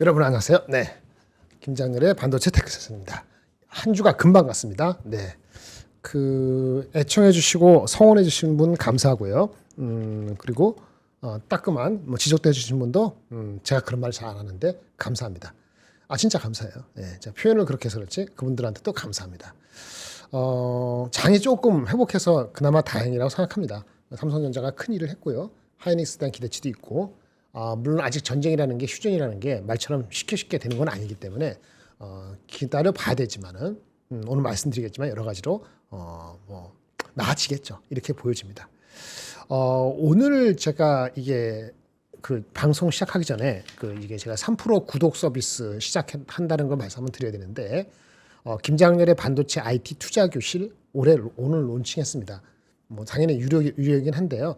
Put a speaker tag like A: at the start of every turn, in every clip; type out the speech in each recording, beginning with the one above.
A: 여러분 안녕하세요. 네, 김장렬의 반도체 테크세션입니다. 한 주가 금방 갔습니다. 네, 애청해주시고 성원해주신 분 감사하고요. 그리고 따끔한 지적도 해주신 분도 제가 그런 말 잘 안 하는데 감사합니다. 진짜 감사해요. 네, 제가 표현을 그렇게 해서 그렇지 그분들한테 또 감사합니다. 장이 조금 회복해서 그나마 다행이라고 생각합니다. 삼성전자가 큰 일을 했고요. 하이닉스에 대한 기대치도 있고. 물론 아직 전쟁이라는 게 휴전이라는 게 말처럼 쉽게 되는 건 아니기 때문에 기다려 봐야 되지만은 오늘 말씀드리겠지만 여러 가지로 나아지겠죠. 이렇게 보여집니다. 오늘 제가 이게 방송 시작하기 전에 이게 제가 3% 구독 서비스 시작한다는 걸 말씀 한번 드려야 되는데 김장렬의 반도체 IT 투자 교실 오늘 론칭했습니다. 당연히 유료이긴 한데요.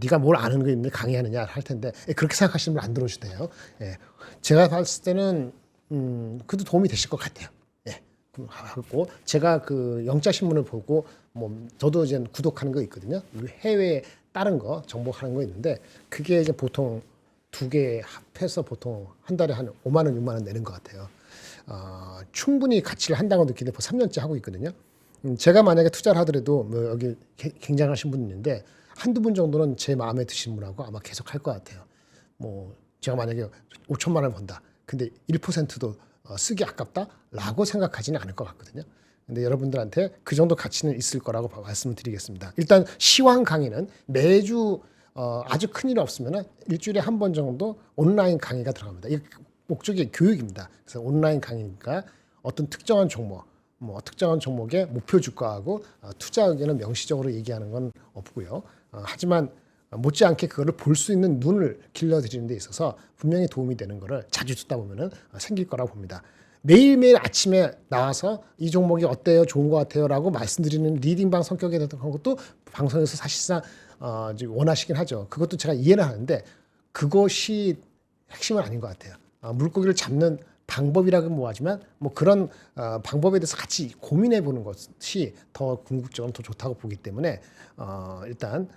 A: 네가 뭘 아는 거 있는데 강의하느냐 할 텐데 그렇게 생각하시는 분 안 들어오셔도 돼요. 제가 봤을 때는 그래도 도움이 되실 것 같아요. 하고 제가 영자 신문을 보고 저도 이제 구독하는 거 있거든요. 해외에 다른 거 정복하는 거 있는데 그게 이제 보통 두 개 합해서 보통 한 달에 한 5만 원, 6만 원 내는 것 같아요. 충분히 가치를 한다고 느끼는데 벌써 3년째 하고 있거든요. 제가 만약에 투자를 하더라도 여기 굉장하신 분 있는데 한두 분 정도는 제 마음에 드시는 분하고 아마 계속 할 것 같아요. 제가 만약에 5천만 원을 번다. 근데 1%도 쓰기 아깝다라고 생각하지는 않을 것 같거든요. 근데 여러분들한테 그 정도 가치는 있을 거라고 말씀을 드리겠습니다. 일단 시황 강의는 매주 아주 큰일 없으면 일주일에 한 번 정도 온라인 강의가 들어갑니다. 이 목적이 교육입니다. 그래서 온라인 강의니까 어떤 특정한 종목, 특정한 종목의 목표 주가하고 투자 의견을 명시적으로 얘기하는 건 없고요. 하지만 못지않게 그거를 볼 수 있는 눈을 길러드리는 데 있어서 분명히 도움이 되는 거를 자주 듣다 보면은 생길 거라고 봅니다. 매일매일 아침에 나와서 이 종목이 어때요? 좋은 것 같아요? 라고 말씀드리는 리딩방 성격에 대한 것도 방송에서 사실상 원하시긴 하죠. 그것도 제가 이해는 하는데 그것이 핵심은 아닌 것 같아요. 물고기를 잡는 방법이라고 뭐하지만 그런 방법에 대해서 같이 고민해 보는 것이 더 궁극적으로 더 좋다고 보기 때문에 일단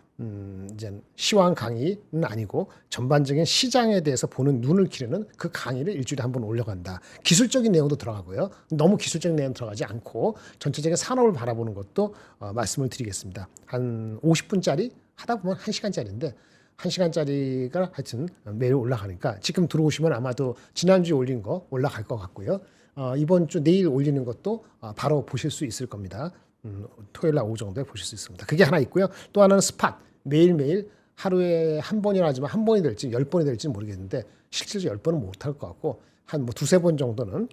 A: 이제 시황 강의는 아니고 전반적인 시장에 대해서 보는 눈을 기르는 그 강의를 일주일에 한 번 올려간다. 기술적인 내용도 들어가고요. 너무 기술적인 내용 들어가지 않고 전체적인 산업을 바라보는 것도 말씀을 드리겠습니다. 한 50분짜리 하다 보면 1시간짜리인데 1시간짜리가 하여튼 매일 올라가니까 지금 들어오시면 아마도 지난주에 올린 거 올라갈 것 같고요. 이번 주 내일 올리는 것도 바로 보실 수 있을 겁니다. 토요일 날 오후 정도에 보실 수 있습니다. 그게 하나 있고요. 또 하나는 스팟. 매일매일 하루에 한 번이나 하지만 한 번이 될지 10번이 될지 모르겠는데 실제로 10번은 못할 것 같고 한 두세 번 정도는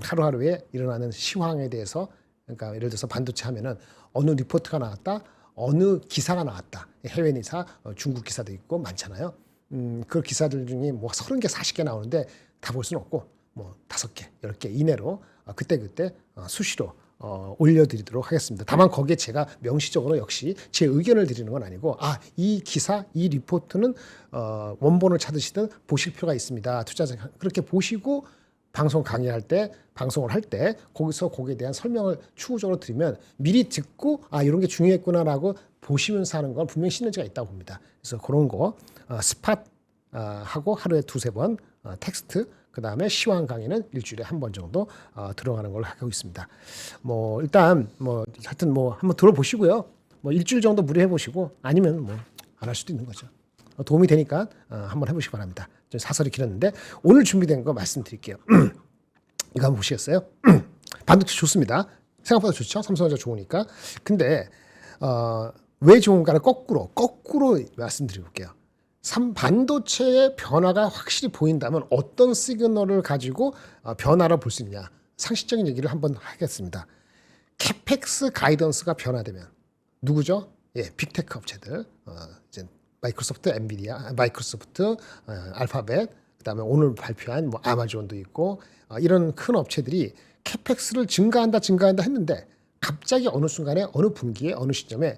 A: 하루하루에 일어나는 시황에 대해서 그러니까 예를 들어서 반도체 하면은 어느 리포트가 나왔다. 어느 기사가 나왔다. 해외 기사, 중국 기사도 있고 많잖아요. 그 기사들 중에 30개, 40개 나오는데 다 볼 수는 없고 5개, 10개 이내로 그때그때 수시로 올려드리도록 하겠습니다. 다만 거기에 제가 명시적으로 역시 제 의견을 드리는 건 아니고 이 기사, 이 리포트는 원본을 찾으시든 보실 필요가 있습니다. 투자자 그렇게 보시고 방송을 할 때 거기서 거기에 대한 설명을 추후적으로 드리면 미리 듣고 이런 게 중요했구나라고 보시면서 하는 건 분명히 시너지가 있다고 봅니다. 그래서 그런 거 스팟 하고 하루에 두세 번 텍스트 그다음에 시황 강의는 일주일에 한 번 정도 들어가는 걸로 하고 있습니다. 일단 하여튼 한번 들어보시고요. 일주일 정도 무리해 보시고 아니면 안 할 수도 있는 거죠. 도움이 되니까 한번 해보시기 바랍니다. 좀 사설이 길었는데 오늘 준비된 거 말씀드릴게요. 이거 한번 보시겠어요? 반도체 좋습니다. 생각보다 좋죠. 삼성전자 좋으니까. 근데 왜 좋은가를 거꾸로 말씀드려볼게요. 반도체의 변화가 확실히 보인다면 어떤 시그널을 가지고 변화를 볼 수 있냐. 상식적인 얘기를 한번 하겠습니다. 캐펙스 가이던스가 변화되면 누구죠? 빅테크 업체들. 이제 마이크로소프트, 엔비디아, 알파벳, 그다음에 오늘 발표한 아마존도 있고 이런 큰 업체들이 캐펙스를 증가한다 했는데 갑자기 어느 순간에 어느 분기에 어느 시점에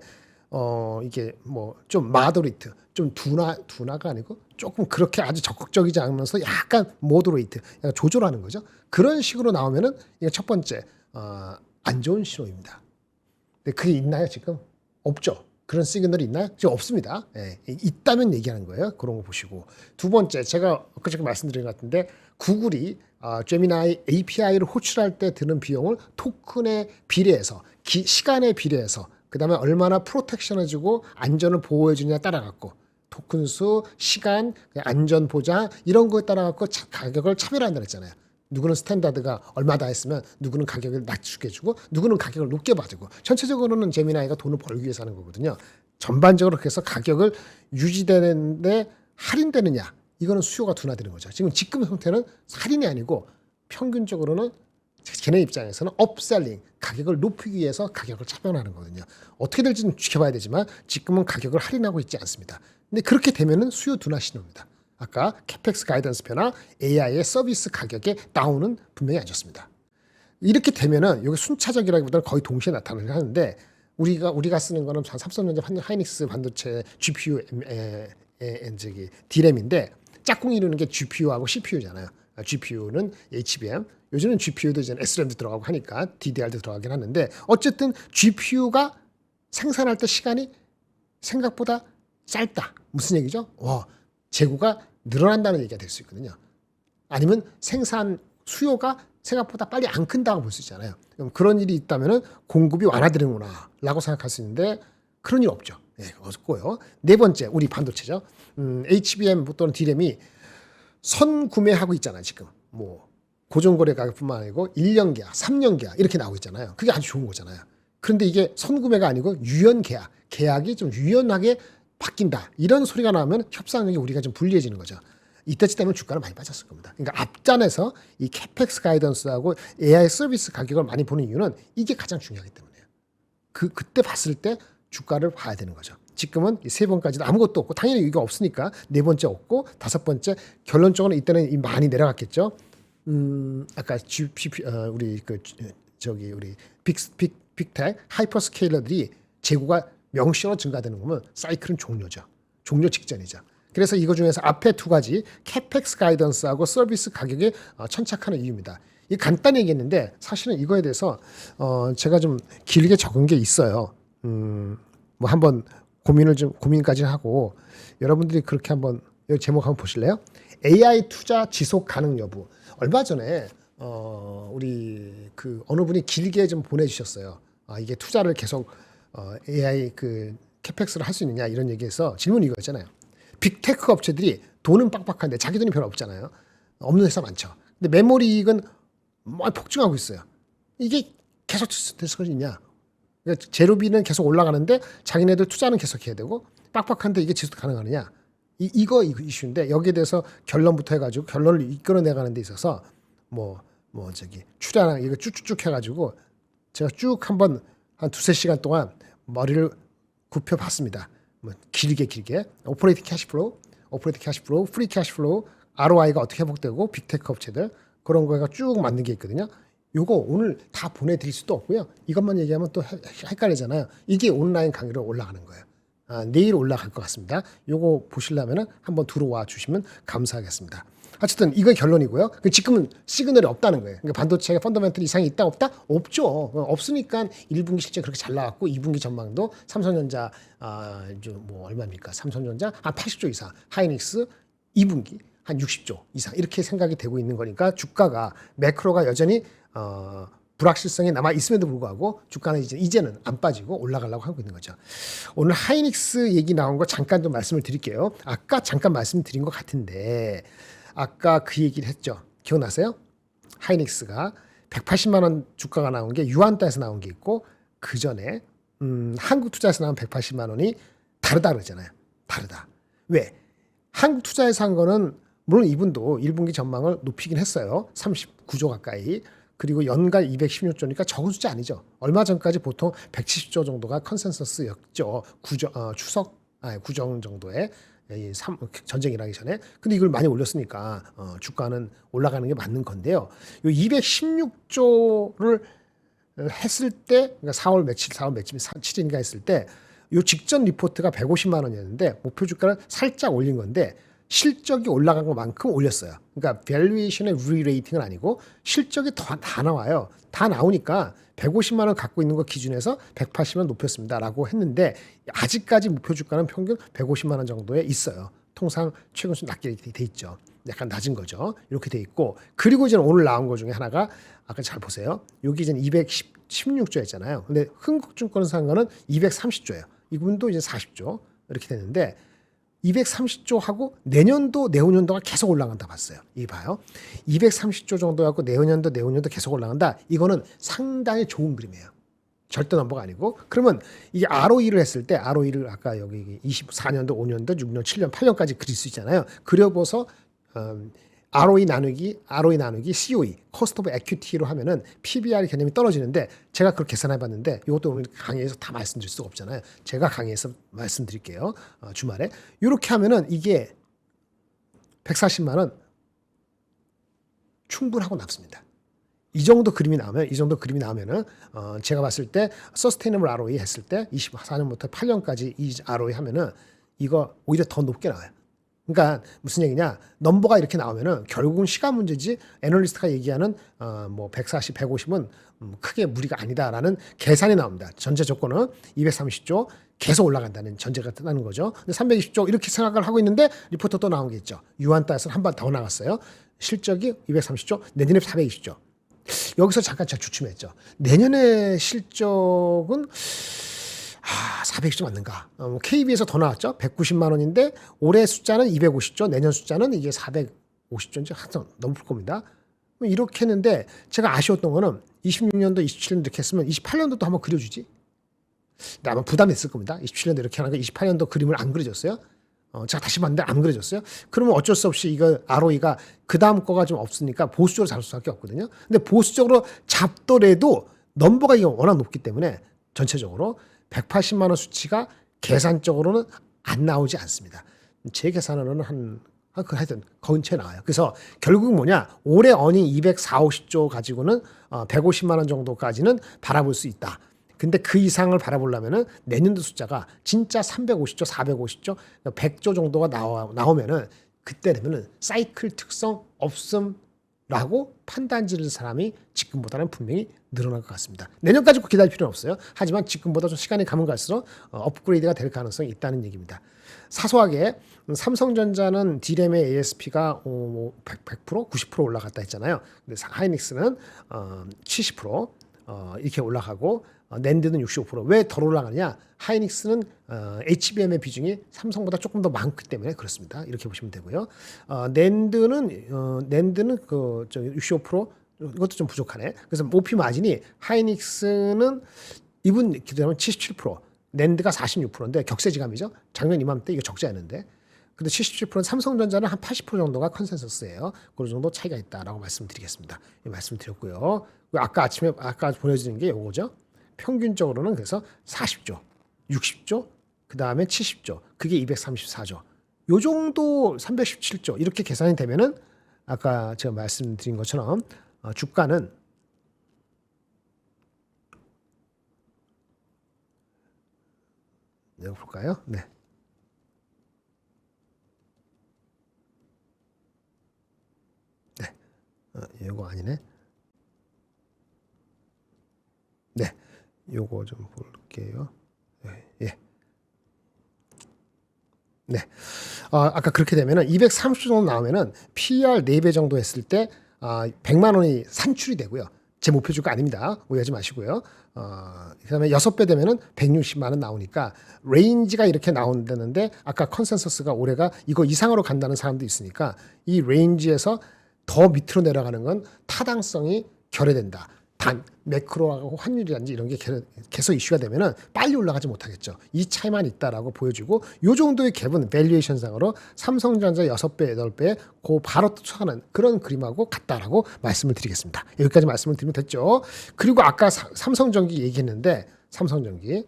A: 이게 좀 마더레이트, 좀 둔화가 아니고 조금 그렇게 아주 적극적이지 않으면서 약간 모더레이트, 약간 조절하는 거죠. 그런 식으로 나오면은 이게 첫 번째 안 좋은 신호입니다. 근데 그게 있나요 지금? 없죠. 그런 시그널이 있나요? 지금 없습니다. 예, 있다면 얘기하는 거예요. 그런 거 보시고. 두 번째, 제가 엊그저께 말씀드린 것 같은데 구글이 제미나이 API를 호출할 때 드는 비용을 토큰에 비례해서 시간에 비례해서 그다음에 얼마나 프로텍션을 주고 안전을 보호해 주느냐에 따라 갖고 토큰 수, 시간, 안전 보장 이런 거에 따라 갖고 가격을 차별한다 그랬잖아요. 누구는 스탠다드가 얼마다 했으면 누구는 가격을 낮추게 해주고 누구는 가격을 높게 받고 전체적으로는 제미나이가 돈을 벌기 위해서 하는 거거든요. 전반적으로 그래서 가격을 유지되는데 할인되느냐 이거는 수요가 둔화되는 거죠. 지금 형태는 할인이 아니고 평균적으로는 걔네 입장에서는 업셀링 가격을 높이기 위해서 가격을 차별하는 거거든요. 어떻게 될지는 지켜봐야 되지만 지금은 가격을 할인하고 있지 않습니다. 근데 그렇게 되면은 수요 둔화 신호입니다. 아까 캐펙스 가이던스 변화, AI의 서비스 가격의 다운은 분명히 안 좋습니다. 이렇게 되면은 여기 순차적이라기보다는 거의 동시에 나타나긴 하는데 우리가 쓰는 거는 삼성전자 하이닉스 반도체 GPU 저기 D램인데 짝꿍이 이루는 게 GPU하고 CPU잖아요. GPU는 HBM, 요즘은 GPU도 이제 SRAM도 들어가고 하니까 DDR도 들어가긴 하는데 어쨌든 GPU가 생산할 때 시간이 생각보다 짧다. 무슨 얘기죠? 재고가 늘어난다는 얘기가 될 수 있거든요. 아니면 생산 수요가 생각보다 빨리 안 큰다고 볼 수 있잖아요. 그럼 그런 일이 있다면 공급이 완화되는구나 라고 생각할 수 있는데 그런 일 없죠. 네, 없고요. 네 번째 우리 반도체죠. HBM 또는 D램이 선구매하고 있잖아요. 지금 뭐 고정거래 가격뿐만 아니고 1년 계약, 3년 계약 이렇게 나오고 있잖아요. 그게 아주 좋은 거잖아요. 그런데 이게 선구매가 아니고 유연 계약, 계약이 좀 유연하게 바뀐다. 이런 소리가 나오면 협상력이 우리가 좀 불리해지는 거죠. 이때쯤 되면 주가는 많이 빠졌을 겁니다. 그러니까 앞전에서 이 캐펙스 가이던스하고 AI 서비스 가격을 많이 보는 이유는 이게 가장 중요하기 때문이에요. 그때 봤을 때 주가를 봐야 되는 거죠. 지금은 이 세 번까지도 아무것도 없고 당연히 이거 없으니까 네 번째 없고 다섯 번째 결론적으로 이때는 많이 내려갔겠죠. 아까 우리 우리 빅텍 하이퍼스케일러들이 재고가 명시로 증가되는 거면 사이클은 종료죠. 종료 직전이죠. 그래서 이거 중에서 앞에 두 가지 캐펙스 가이던스하고 서비스 가격에 천착하는 이유입니다. 이 간단히 얘기했는데 사실은 이거에 대해서 제가 좀 길게 적은 게 있어요. 뭐 한번 고민까지 하고 여러분들이 그렇게 한번 이 제목 한번 보실래요? AI 투자 지속 가능 여부. 얼마 전에 우리 어느 분이 길게 좀 보내주셨어요. 이게 투자를 계속 AI 캐펙스를 할 수 있느냐 이런 얘기해서 질문이 이거였잖아요. 빅테크 업체들이 돈은 빡빡한데 자기 돈이 별로 없잖아요. 없는 회사 많죠. 근데 메모리 이익은 폭증하고 있어요. 이게 계속 될 수 있냐? 그러니까 재료비는 계속 올라가는데 자기네들 투자는 계속 해야 되고 빡빡한데 이게 지속 가능하느냐? 이거 이슈인데 여기에 대해서 결론부터 해가지고 결론을 이끌어내가는 데 있어서 출연 이거 쭉쭉쭉 해가지고 제가 쭉 한번 한 두세 시간 동안 머리를 굽혀봤습니다. 길게 오퍼레이팅 캐시플로우, 프리 캐시플로우, ROI가 어떻게 회복되고 빅테크 업체들 그런 거가 쭉 맞는 게 있거든요. 요거 오늘 다 보내드릴 수도 없고요. 이것만 얘기하면 또 헷갈리잖아요. 이게 온라인 강의로 올라가는 거예요. 내일 올라갈 것 같습니다. 요거 보시려면 한번 들어와 주시면 감사하겠습니다. 어쨌든 이거 결론이고요. 지금은 시그널이 없다는 거예요. 그러니까 반도체가 펀더멘털 이상이 있다 없다? 없죠. 없으니까 1분기 실적 그렇게 잘 나왔고 2분기 전망도 삼성전자 얼마입니까? 삼성전자 한 80조 이상, 하이닉스 2분기 한 60조 이상 이렇게 생각이 되고 있는 거니까 주가가 매크로가 여전히 불확실성이 남아 있음에도 불구하고 주가는 이제는 안 빠지고 올라가려고 하고 있는 거죠. 오늘 하이닉스 얘기 나온 거 잠깐 좀 말씀을 드릴게요. 아까 잠깐 말씀드린 것 같은데 아까 그 얘기를 했죠. 기억나세요? 하이닉스가 180만 원 주가가 나온 게 유한가에서 나온 게 있고 그 전에 한국 투자에서 나온 180만 원이 다르다 그러잖아요. 다르다. 왜? 한국 투자에서 한 거는 물론 이분도 1분기 전망을 높이긴 했어요. 39조 가까이. 그리고 연간 216조니까 적은 숫자 아니죠. 얼마 전까지 보통 170조 정도가 컨센서스였죠. 구정 정도의 전쟁 일하기 전에. 근데 이걸 많이 올렸으니까 주가는 올라가는 게 맞는 건데요. 요 216조를 했을 때, 그러니까 4월 며칠 7일인가 했을 때, 요 직전 리포트가 150만 원이었는데 목표 주가를 살짝 올린 건데 실적이 올라간 것만큼 올렸어요. 그러니까 밸류에이션의 리레이팅은 아니고 실적이 다 나와요. 다 나오니까 150만 원 갖고 있는 거 기준에서 180만 원 높였습니다라고 했는데 아직까지 목표 주가는 평균 150만 원 정도에 있어요. 통상 최근 수 낮게 돼 있죠. 약간 낮은 거죠. 이렇게 돼 있고 그리고 이제 오늘 나온 것 중에 하나가 아까 잘 보세요. 여기 이제 216조였잖아요. 근데 흥국증권에서 산 거는 230조예요. 이분도 이제 40조 이렇게 되는데 230조하고 내년도 내후년도가 계속 올라간다 봤어요. 이게 봐요. 230조 정도 하고 내후년도 계속 올라간다. 이거는 상당히 좋은 그림이에요. 절대 넘버가 아니고 그러면 이게 ROE를 했을 때 ROE를 아까 여기 24년도, 5년도, 6년, 7년, 8년까지 그릴 수 있잖아요. 그려보서 ROE 나누기 COE, Cost of Equity로 하면은 PBR 개념이 떨어지는데 제가 그렇게 계산해 봤는데 이것도 오늘 강의에서 다 말씀드릴 수가 없잖아요. 제가 강의에서 말씀드릴게요. 주말에. 이렇게 하면은 이게 140만 원 충분하고 남습니다. 이 정도 그림이 나오면은 제가 봤을 때 Sustainable ROE 했을 때 24년부터 8년까지 이 ROE 하면은 이거 오히려 더 높게 나와요. 그러니까 무슨 얘기냐? 넘버가 이렇게 나오면은 결국은 시간 문제지 애널리스트가 얘기하는 뭐 140, 150은 크게 무리가 아니다라는 계산이 나옵니다. 전제 조건은 230조 계속 올라간다는 전제가 뜨는 거죠. 근데 320조 이렇게 생각을 하고 있는데 리포터 또 나온 게 있죠. 유한 따라서 한 번 더 나갔어요. 실적이 230조, 내년에 420조. 여기서 잠깐 제가 주춤했죠. 내년의 실적은 400조 맞는가? KB에서 더 나왔죠. 190만 원인데 올해 숫자는 250조, 내년 숫자는 이게 450조인지 하여튼 넘을 겁니다. 이렇게 했는데 제가 아쉬웠던 거는 26년도, 27년도 이렇게 했으면 28년도도 한번 그려주지. 근데 아마 부담했을 겁니다. 27년도 이렇게 하니까 28년도 그림을 안 그려줬어요. 제가 다시 봤는데 안 그려졌어요. 그러면 어쩔 수 없이 이거 ROE가 그 다음 거가 좀 없으니까 보수적으로 잡을 수밖에 없거든요. 근데 보수적으로 잡더라도 넘버가 이게 워낙 높기 때문에 전체적으로 180만 원 수치가 계산적으로는 안 나오지 않습니다. 제 계산으로는 하여튼 근처에 나와요. 그래서 결국 뭐냐? 올해 어닝 240, 50조 가지고는 150만 원 정도까지는 바라볼 수 있다. 근데 그 이상을 바라보려면은 내년도 숫자가 진짜 350조, 450조, 100조 정도가 나오면은 그때 되면은 사이클 특성 없음라고 판단 지를 사람이 지금보다는 분명히 늘어날 것 같습니다. 내년까지 기다릴 필요는 없어요. 하지만 지금보다 좀 시간이 가면 갈수록 업그레이드가 될 가능성이 있다는 얘기입니다. 사소하게 삼성전자는 D램의 ASP가 100%, 90% 올라갔다 했잖아요. 근데 하이닉스는 70% 이렇게 올라가고 낸드는 65%. 왜 덜 올라가느냐? 하이닉스는 HBM의 비중이 삼성보다 조금 더 많기 때문에 그렇습니다. 이렇게 보시면 되고요. 낸드는 65% 이것도 좀 부족하네. 그래서 OP 마진이 하이닉스는 이분 기대하면 77%, 낸드가 46%인데 격세지감이죠. 작년 이맘때 이거 적자였는데. 근데 77%는 삼성전자는 한 80% 정도가 컨센서스예요. 그 정도 차이가 있다라고 말씀드리겠습니다. 말씀드렸고요. 아까 보내드린 게 이거죠. 평균적으로는 그래서 40조, 60조, 그 다음에 70조, 그게 234조. 요 정도 317조 이렇게 계산이 되면은 아까 제가 말씀드린 것처럼 주가는 내가 볼까요? 네. 이거 아니네. 네, 요거 좀 볼게요. 예. 네. 아까 그렇게 되면은 230 정도 나오면은 PER 4배 정도 했을 때 100만 원이 산출이 되고요. 제 목표 주가 아닙니다. 오해하지 마시고요. 그다음에 6배 되면은 160만 원 나오니까 레인지가 이렇게 나온다는데 아까 컨센서스가 올해가 이거 이상으로 간다는 사람도 있으니까 이 레인지에서 더 밑으로 내려가는 건 타당성이 결여된다. 단 매크로하고 환율이라든지 이런 게 계속 이슈가 되면은 빨리 올라가지 못하겠죠. 이 차이만 있다라고 보여주고 요 정도의 갭은 밸류에이션상으로 삼성전자 6배, 8배 그 바로 쫓아가는 그런 그림하고 같다라고 말씀을 드리겠습니다. 여기까지 말씀을 드리면 됐죠. 그리고 아까 삼성전기 얘기했는데 삼성전기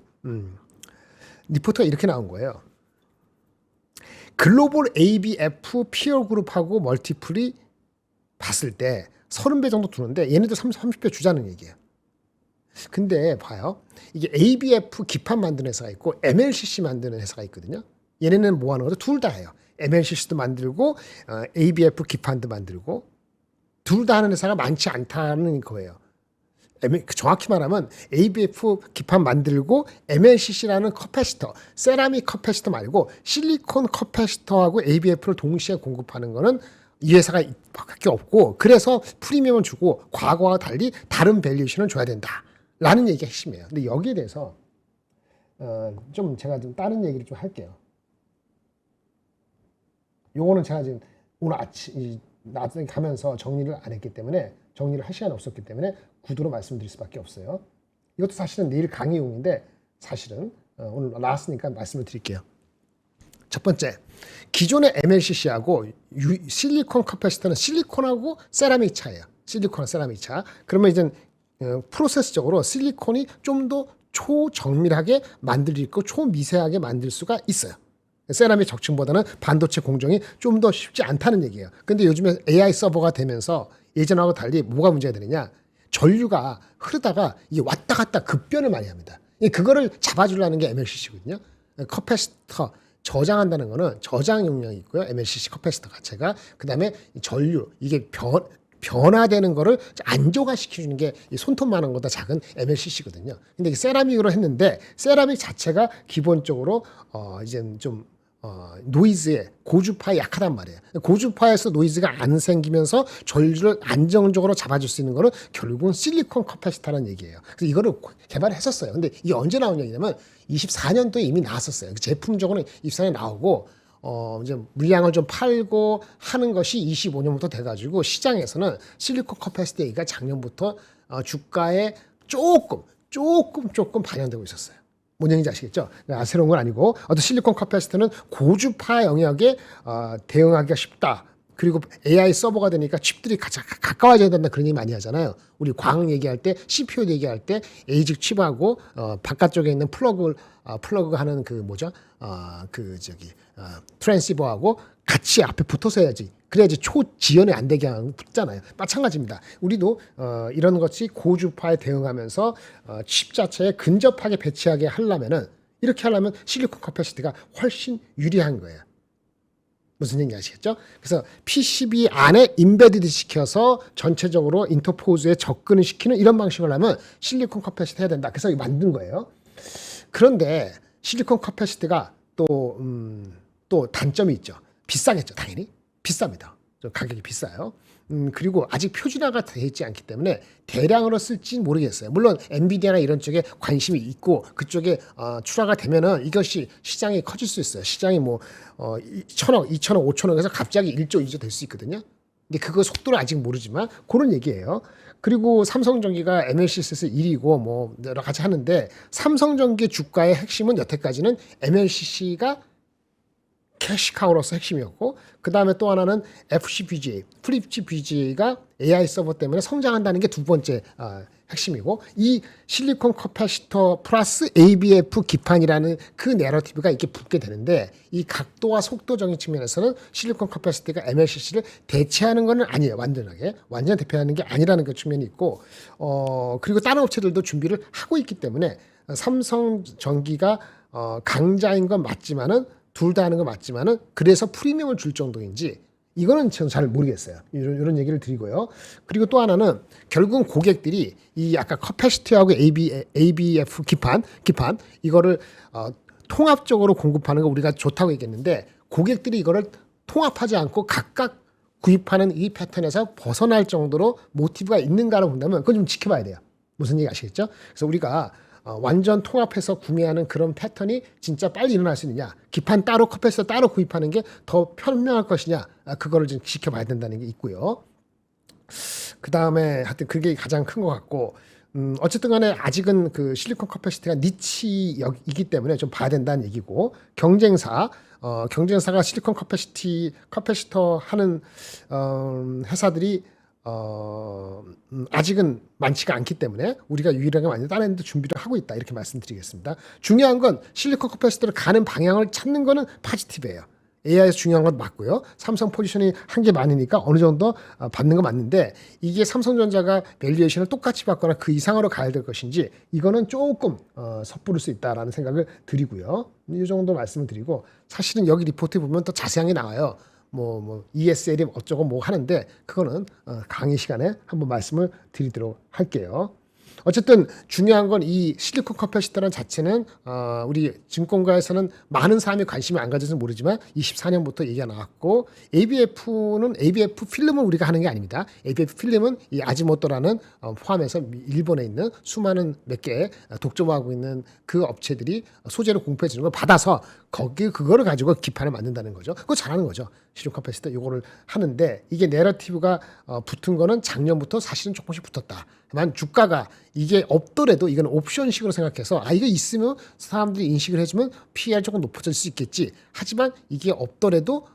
A: 리포트가 이렇게 나온 거예요. 글로벌 ABF 피어 그룹하고 멀티플이 봤을 때 30배 정도 두는데 얘네도 30배 주자는 얘기예요. 근데 봐요. 이게 ABF 기판 만드는 회사가 있고 MLCC 만드는 회사가 있거든요. 얘네는 뭐 하는 거죠? 둘 다 해요. MLCC도 만들고 ABF 기판도 만들고 둘 다 하는 회사가 많지 않다는 거예요. 정확히 말하면 ABF 기판 만들고 MLCC라는 커패시터, 세라믹 커패시터 말고 실리콘 커패시터하고 ABF를 동시에 공급하는 거는 이 회사가 밖에 없고, 그래서 프리미엄을 주고 과거와 달리 다른 밸류에이션을 줘야 된다라는 얘기가 핵심이에요. 근데 여기에 대해서 좀 제가 좀 다른 얘기를 좀 할게요. 요거는 제가 지금 오늘 아침 나중에 가면서 정리를 안 했기 때문에, 정리를 할 시간이 없었기 때문에 구두로 말씀드릴 수밖에 없어요. 이것도 사실은 내일 강의용인데 사실은 오늘 나왔으니까 말씀을 드릴게요. 첫 번째, 기존의 MLCC하고 실리콘 커패시터는 실리콘하고 세라믹 차예요. 실리콘과 세라믹 차. 그러면 이제 프로세스적으로 실리콘이 좀 더 초정밀하게 만들 수 있고 초미세하게 만들 수가 있어요. 세라믹 적층보다는 반도체 공정이 좀 더 쉽지 않다는 얘기예요. 근데 요즘에 AI 서버가 되면서 예전하고 달리 뭐가 문제가 되느냐? 전류가 흐르다가 이게 왔다 갔다 급변을 많이 합니다. 그거를 잡아주려는 게 MLCC거든요. 커패시터 저장한다는 거는 저장 용량이 있고요. MLCC 커패시터 자체가. 그다음에 전류 이게 변화되는 거를 안정화시켜주는 게 이 손톱만한 거보다 작은 MLCC거든요. 근데 세라믹으로 했는데 세라믹 자체가 기본적으로 이제 좀 노이즈에 고주파에 약하단 말이에요. 고주파에서 노이즈가 안 생기면서 전류를 안정적으로 잡아줄 수 있는 거는 결국은 실리콘 커패시터라는 얘기예요. 그래서 이거를 개발했었어요. 근데 이게 언제 나온 얘기냐면 24년도에 이미 나왔었어요. 제품적으로는 24년에 나오고 이제 물량을 좀 팔고 하는 것이 25년부터 돼가지고 시장에서는 실리콘 커패시터 얘기가 작년부터 주가에 조금 반영되고 있었어요. 뭔 얘기인지 아시겠죠? 새로운 건 아니고 어떤 실리콘 커패시터는 고주파 영역에 대응하기가 쉽다. 그리고 AI 서버가 되니까 칩들이 가까워져야 된다 그런 얘기 많이 하잖아요. 우리 광 얘기할 때 CPU 얘기할 때 에이직 칩하고 바깥쪽에 있는 플러그가 하는 그 뭐죠? 트랜시버하고 같이 앞에 붙어서 해야지. 그래야지 초지연이 안 되게 붙잖아요. 마찬가지입니다. 우리도 이런 것이 고주파에 대응하면서 칩 자체에 근접하게 배치하게 하려면은 이렇게 하려면 실리콘 커패시티가 훨씬 유리한 거예요. 무슨 얘기 아시겠죠? 그래서 PCB 안에 인베디드 시켜서 전체적으로 인터포즈에 접근을 시키는 이런 방식을 하면 실리콘 커패시티 해야 된다. 그래서 만든 거예요. 그런데 실리콘 커패시티가 또 단점이 있죠. 비싸겠죠, 당연히. 비쌉니다. 가격이 비싸요. 그리고 아직 표준화가 되어 있지 않기 때문에 대량으로 쓸지 모르겠어요. 물론 엔비디아나 이런 쪽에 관심이 있고 그쪽에 출하가 되면은 이것이 시장이 커질 수 있어요. 시장이 뭐 1,000억, 2,000억, 5,000억에서 갑자기 1조, 2조 될 수 있거든요. 근데 그거 속도를 아직 모르지만 그런 얘기예요. 그리고 삼성전기가 MLCC에서 1위고 뭐 여러 가지 하는데 삼성전기 주가의 핵심은 여태까지는 MLCC가 캐시카우로서 핵심이었고, 그 다음에 또 하나는 FCBGA, 플립치 BGA가 AI 서버 때문에 성장한다는 게 두 번째 핵심이고, 이 실리콘 커패시터 플러스 ABF 기판이라는 그 내러티브가 이렇게 붙게 되는데, 이 각도와 속도적인 측면에서는 실리콘 커패시티가 MLCC를 대체하는 건 아니에요. 완전 대표하는 게 아니라는 그 측면이 있고, 그리고 다른 업체들도 준비를 하고 있기 때문에 삼성전기가 강자인 건 맞지만은 둘 다 하는 거 맞지만은 그래서 프리미엄을 줄 정도인지 이거는 저는 잘 모르겠어요. 이런 얘기를 드리고요. 그리고 또 하나는 결국은 고객들이 이 아까 커패시티하고 ABF 기판 이거를 통합적으로 공급하는 거 우리가 좋다고 얘기했는데 고객들이 이거를 통합하지 않고 각각 구입하는 이 패턴에서 벗어날 정도로 모티브가 있는가를 본다면 그건 좀 지켜봐야 돼요. 무슨 얘기 아시겠죠? 그래서 우리가 완전 통합해서 구매하는 그런 패턴이 진짜 빨리 일어날 수 있느냐, 기판 따로 커패시터 따로 구입하는 게 더 편명할 것이냐, 그거를 좀 지켜봐야 된다는 게 있고요. 그 다음에 하여튼 그게 가장 큰 것 같고, 어쨌든 간에 아직은 그 실리콘 커패시티가 니치이기 때문에 좀 봐야 된다는 얘기고, 경쟁사가 실리콘 커패시터 하는 회사들이 아직은 많지가 않기 때문에 우리가 유일하게 많이 다른 데 준비를 하고 있다 이렇게 말씀드리겠습니다. 중요한 건 실리콘 커패시터를 가는 방향을 찾는 거는 포지티브예요. AI에서 중요한 건 맞고요. 삼성 포지션이 한 게 많으니까 어느 정도 받는 거 맞는데 이게 삼성전자가 밸류에이션을 똑같이 받거나 그 이상으로 가야 될 것인지 이거는 조금 섣부를 수 있다라는 생각을 드리고요. 이 정도 말씀을 드리고 사실은 여기 리포트에 보면 더 자세하게 나와요. 뭐 ESL이 어쩌고 뭐 하는데 그거는 강의 시간에 한번 말씀을 드리도록 할게요. 어쨌든 중요한 건 이 실리콘 커패시터라는 자체는 우리 증권가에서는 많은 사람이 관심이 안 가져서 모르지만 24년부터 얘기가 나왔고 ABF 필름을 우리가 하는 게 아닙니다. ABF 필름은 이 아지모토라는 포함해서 일본에 있는 수많은 몇 개의 독점하고 있는 그 업체들이 소재를 공급해 주는 걸 받아서 그거를 가지고 기판을 만든다는 거죠. 그거 잘하는 거죠. 실리콘 커패시터 요거를 하는데 이게 내러티브가 붙은 거는 작년부터 사실은 조금씩 붙었다. 만 주가가 이게 없더라도 이건 옵션식으로 생각해서 이거 있으면 사람들이 인식을 해주면 PER 조금 높아질 수 있겠지. 하지만 이게 없더라도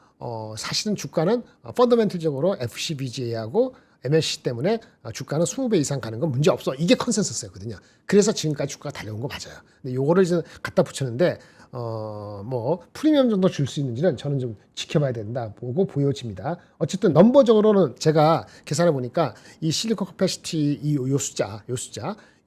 A: 사실은 주가는 펀더멘틀적으로 FCBGA하고 MSC 때문에 주가는 20배 이상 가는 건 문제 없어. 이게 컨센서스였거든요. 그래서 지금까지 주가가 달려온 거 맞아요. 근데 요거를 이제 갖다 붙였는데 뭐 프리미엄 정도 줄 수 있는지는 저는 좀 지켜봐야 된다 보고 보여집니다. 어쨌든 넘버적으로는 제가 계산해 보니까 이 실리콘 커패시티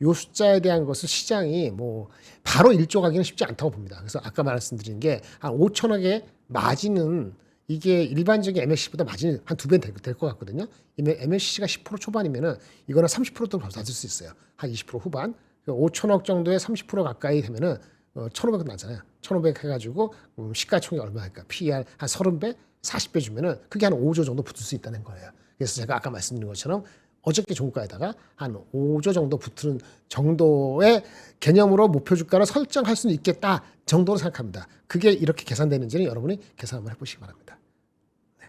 A: 요 숫자에 대한 것을 시장이 뭐 바로 1조 가기는 쉽지 않다고 봅니다. 그래서 아까 말씀드린 게 한 5천억의 마진은 이게 일반적인 MSC보다 마진이 한 2배 될 것 같거든요. MSC가 10% 초반이면은 이거는 30%도 더 낮을 수 있어요. 한 20% 후반. 5천억 정도에 30% 가까이 되면은 1,500은 나잖아요. 1,500 해가지고 시가총액 얼마일까? PER 한 30배, 40배 주면은 그게 한 5조 정도 붙을 수 있다는 거예요. 그래서 제가 아까 말씀드린 것처럼 어저께 종가에다가 한 5조 정도 붙는 정도의 개념으로 목표 주가를 설정할 수는 있겠다 정도로 생각합니다. 그게 이렇게 계산되는지는 여러분이 계산 한번 해보시기 바랍니다. 네.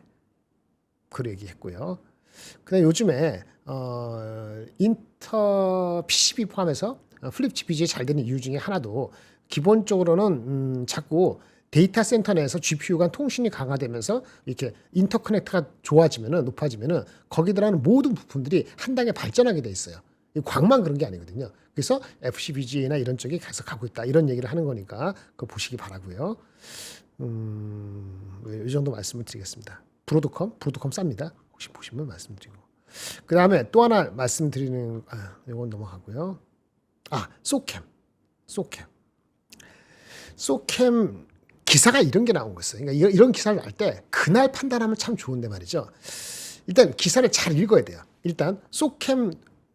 A: 그 얘기했고요. 그다음 요즘에 인터 PCB 포함해서 플립칩 BGA 잘 되는 이유 중에 하나도 기본적으로는 자꾸 데이터 센터 내에서 GPU 간 통신이 강화되면서 이렇게 인터커넥트가 좋아지면은 높아지면은 거기 들어가는 모든 부품들이 한 단계 발전하게 돼 있어요. 광만 그런 게 아니거든요. 그래서 FCBGA나 이런 쪽이 계속 가고 있다 이런 얘기를 하는 거니까 그거 보시기 바라고요. 이 정도 말씀을 드리겠습니다. 브로드컴 쌉니다. 혹시 보시면 말씀드리고. 그 다음에 또 하나 말씀드리는 이건 넘어가고요. 소캠 기사가 이런 게 나온 거였어요. 그러니까 이런 기사를 날 때 그날 판단하면 참 좋은데 말이죠. 일단 기사를 잘 읽어야 돼요. 일단 소캠